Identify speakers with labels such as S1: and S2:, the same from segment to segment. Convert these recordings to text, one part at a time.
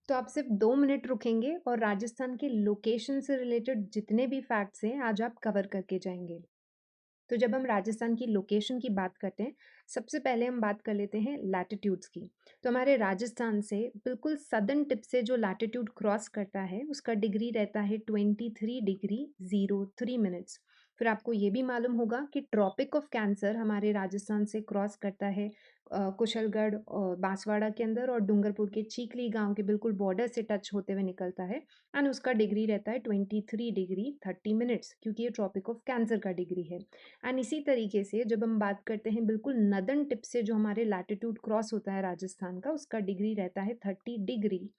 S1: तो आप सिर्फ 2 मिनट रुकेंगे और राजस्थान के लोकेशन से रिलेटेड जितने भी फैक्ट्स हैं आज आप कवर करके जाएँगे। तो जब हम राजस्थान की लोकेशन की बात करते हैं, सबसे पहले हम बात कर लेते हैं लैटिट्यूड्स की। तो हमारे राजस्थान से बिल्कुल सदर्न टिप से जो लैटिट्यूड क्रॉस करता है, उसका डिग्री रहता है 23 डिग्री 03 मिनट्स। फिर आपको ये भी मालूम होगा कि ट्रॉपिक ऑफ कैंसर हमारे राजस्थान से क्रॉस करता है कुशलगढ़ और बांसवाड़ा के अंदर और डूंगरपुर के चीखली गांव के बिल्कुल बॉर्डर से टच होते हुए निकलता है। एंड उसका डिग्री रहता है 23 डिग्री 30 मिनट्स, क्योंकि ये ट्रॉपिक ऑफ कैंसर का डिग्री है। एंड इसी तरीके से जब हम बात करते हैं बिल्कुल नदर्न टिप से जो हमारे लैटिट्यूड क्रॉस होता है राजस्थान का, उसका डिग्री रहता है 30 डिग्री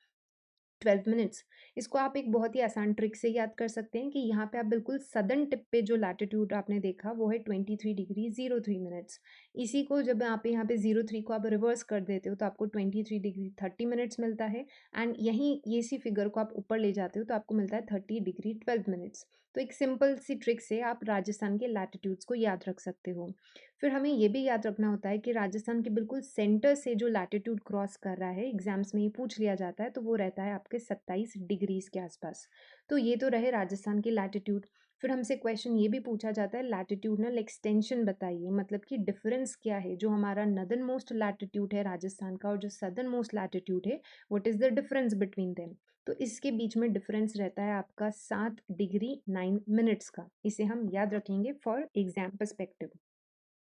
S1: 12 मिनट्स। इसको आप एक बहुत ही आसान ट्रिक से याद कर सकते हैं कि यहाँ पे आप बिल्कुल सदर्न टिप पे जो लैटिट्यूड आपने देखा वो है 23 डिग्री 03 मिनट्स। इसी को जब आप यहाँ पे 03 को आप रिवर्स कर देते हो तो आपको 23 डिग्री 30 मिनट्स मिलता है। एंड यहीं ये इसी फिगर को आप ऊपर ले जाते हो तो आपको मिलता है 30 डिग्री 12 मिनट्स। तो एक सिंपल सी ट्रिक से आप राजस्थान के लैटिट्यूड्स को याद रख सकते हो। फिर हमें ये भी याद रखना होता है कि राजस्थान के बिल्कुल सेंटर से जो लैटिट्यूड क्रॉस कर रहा है, एग्जाम्स में ही पूछ लिया जाता है, तो वो रहता है आपके 27 डिग्रीज के आसपास। तो ये तो रहे राजस्थान के लैटिट्यूड। फिर हमसे क्वेश्चन ये भी पूछा जाता है लैटिट्यूडनल एक्सटेंशन बताइए, मतलब कि डिफरेंस क्या है जो हमारा नदर्न मोस्ट लैटिट्यूड है राजस्थान का और जो सदर्न मोस्ट लैटिट्यूड है, what is the difference between them. तो इसके बीच में डिफरेंस रहता है आपका 7 डिग्री 9 मिनट्स का। इसे हम याद रखेंगे फॉर एग्जाम पर्सपेक्टिव।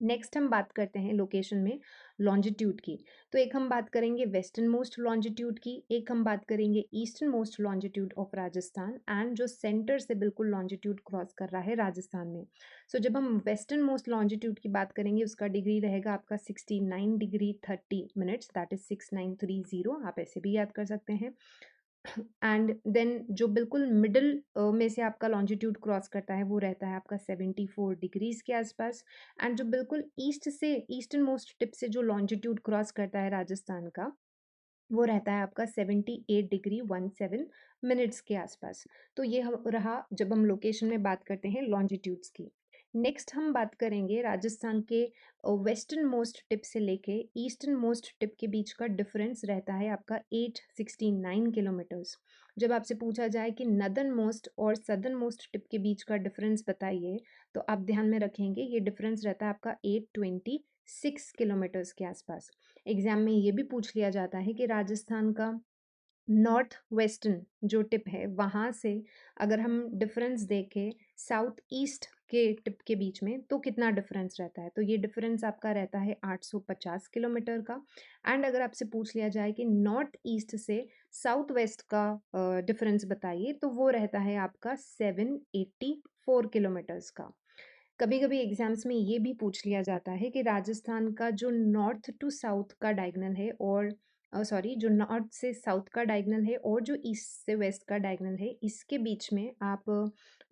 S1: नेक्स्ट हम बात करते हैं लोकेशन में लॉन्जिट्यूड की। तो एक हम बात करेंगे वेस्टर्न मोस्ट लॉन्जिट्यूड की, एक हम बात करेंगे eastern most longitude of Rajasthan and जो सेंटर से बिल्कुल लॉन्जिट्यूड क्रॉस कर रहा है राजस्थान में। सो जब हम वेस्टर्न मोस्ट लॉन्जिट्यूड की बात करेंगे उसका डिग्री रहेगा आपका 69 डिग्री 30 मिनट्स, दैट इज 6930, आप ऐसे भी याद कर सकते हैं। एंड देन जो बिल्कुल मिडल में से आपका लॉन्जिट्यूड क्रॉस करता है वो रहता है आपका 74 डिग्रीज के आसपास। एंड जो बिल्कुल ईस्ट से ईस्टर्न मोस्ट टिप से जो लॉन्जिट्यूड क्रॉस करता है राजस्थान का, वो रहता है आपका 78 डिग्री 17 मिनट्स के आसपास। तो ये रहा जब हम लोकेशन में बात करते हैं लॉन्जिट्यूड्स की। नेक्स्ट हम बात करेंगे राजस्थान के वेस्टर्न मोस्ट टिप से लेके ईस्टर्न मोस्ट टिप के बीच का डिफरेंस रहता है आपका 869 किलोमीटर्स। जब आपसे पूछा जाए कि नदर्न मोस्ट और सदर्न मोस्ट टिप के बीच का डिफरेंस बताइए, तो आप ध्यान में रखेंगे ये डिफरेंस रहता है आपका 826 किलोमीटर्स के आसपास। एग्जाम में ये भी पूछ लिया जाता है कि राजस्थान का नॉर्थ वेस्टर्न जो टिप है वहाँ से अगर हम डिफरेंस देखें साउथ ईस्ट के टिप के बीच में तो कितना डिफरेंस रहता है, तो ये डिफरेंस आपका रहता है 850 किलोमीटर का। एंड अगर आपसे पूछ लिया जाए कि नॉर्थ ईस्ट से साउथ वेस्ट का डिफरेंस बताइए, तो वो रहता है आपका 784 किलोमीटर्स का। कभी कभी एग्जाम्स में ये भी पूछ लिया जाता है कि राजस्थान का जो नॉर्थ टू साउथ का डायगनल है और सॉरी जो नॉर्थ से साउथ का डायगनल है और जो ईस्ट से वेस्ट का डायगनल है, इसके बीच में आप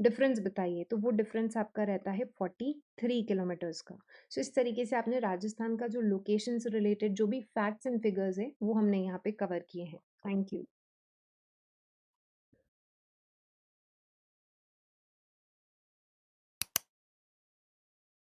S1: डिफरेंस बताइए, तो वो डिफरेंस आपका रहता है 43 किलोमीटर्स का। सो इस तरीके से आपने राजस्थान का जो लोकेशन से रिलेटेड जो भी फैक्ट्स एंड फिगर्स है वो हमने यहाँ पे कवर किए हैं। Thank you.